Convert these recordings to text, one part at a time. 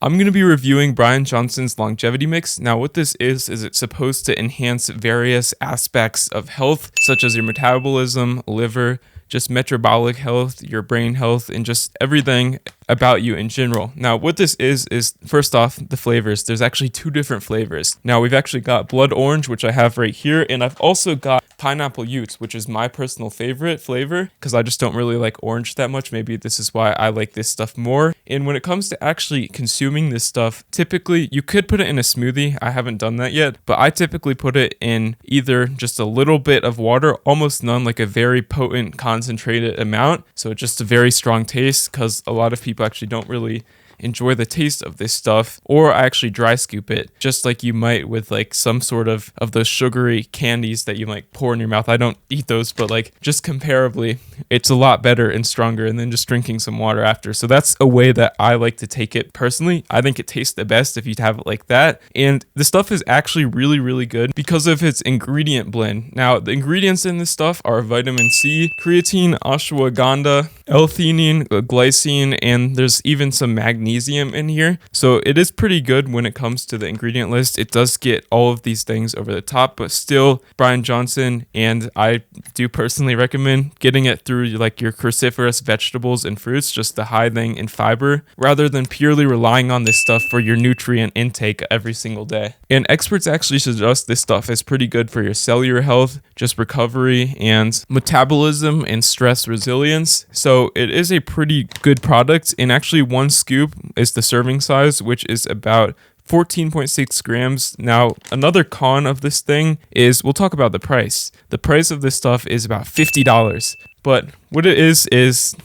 I'm going to be reviewing Bryan Johnson's longevity mix. Now what this is it's supposed to enhance various aspects of health, such as your metabolism, liver, just metabolic health, your brain health, and just everything about you in general. Now what this is first off the flavors. There's actually 2 different flavors. Now we've actually got blood orange, which I have right here, and I've also got pineapple utes, which is my personal favorite flavor because I just don't really like orange that much. Maybe this is why I like this stuff more. And when it comes to actually consuming this stuff, typically you could put it in a smoothie. I haven't done that yet, but I typically put it in either just a little bit of water, almost none, like a very potent concentrated amount. So it's just a very strong taste because a lot of people actually don't really enjoy the taste of this stuff, or I actually dry scoop it just like you might with like some sort of those sugary candies that you might pour in your mouth. I don't eat those, but like just comparably it's a lot better and stronger, and then just drinking some water after. So that's a way that I like to take it personally. I think it tastes the best if you have it like that, and the stuff is actually really good because of its ingredient blend. Now the ingredients in this stuff are vitamin C, creatine, ashwagandha, L-theanine, glycine, and there's even some magnesium in here. So it is pretty good when it comes to the ingredient list. It does get all of these things over the top, but still Bryan Johnson, and I do personally recommend getting it through like your cruciferous vegetables and fruits, just the high thing in fiber, rather than purely relying on this stuff for your nutrient intake every single day. And experts actually suggest this stuff is pretty good for your cellular health, just recovery and metabolism and stress resilience. So it is a pretty good product, and actually 1 scoop is the serving size, which is about 14.6 grams. Now, another con of this thing is we'll talk about the price. The price of this stuff is about $50. But what it is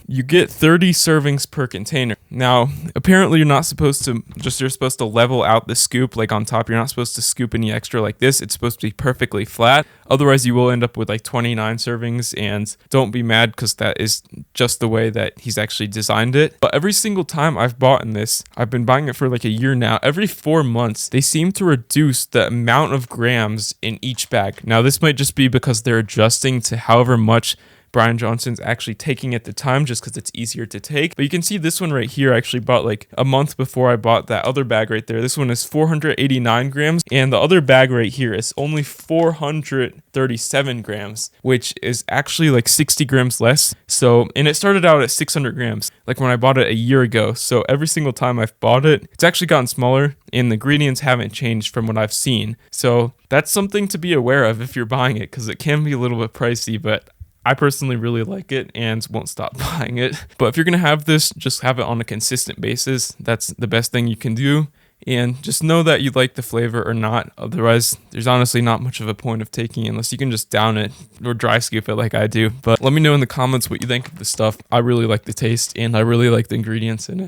you get 30 servings per container. Now, apparently you're supposed to level out the scoop like on top. You're not supposed to scoop any extra like this. It's supposed to be perfectly flat. Otherwise, you will end up with like 29 servings, and don't be mad because that is just the way that he's actually designed it. But every single time I've bought in this, I've been buying it for like a year now. Every 4 months, they seem to reduce the amount of grams in each bag. Now, this might just be because they're adjusting to however much Bryan Johnson's actually taking at the time, just because it's easier to take. But you can see this one right here I actually bought like a month before I bought that other bag right there. This one is 489 grams, and the other bag right here is only 437 grams, which is actually like 60 grams less. So, and it started out at 600 grams like when I bought it a year ago. So every single time I've bought it, it's actually gotten smaller, and the ingredients haven't changed from what I've seen. So that's something to be aware of if you're buying it, because it can be a little bit pricey, but I personally really like it and won't stop buying it. But if you're going to have this, just have it on a consistent basis. That's the best thing you can do. And just know that you like the flavor or not. Otherwise, there's honestly not much of a point of taking it unless you can just down it or dry scoop it like I do. But let me know in the comments what you think of this stuff. I really like the taste, and I really like the ingredients in it.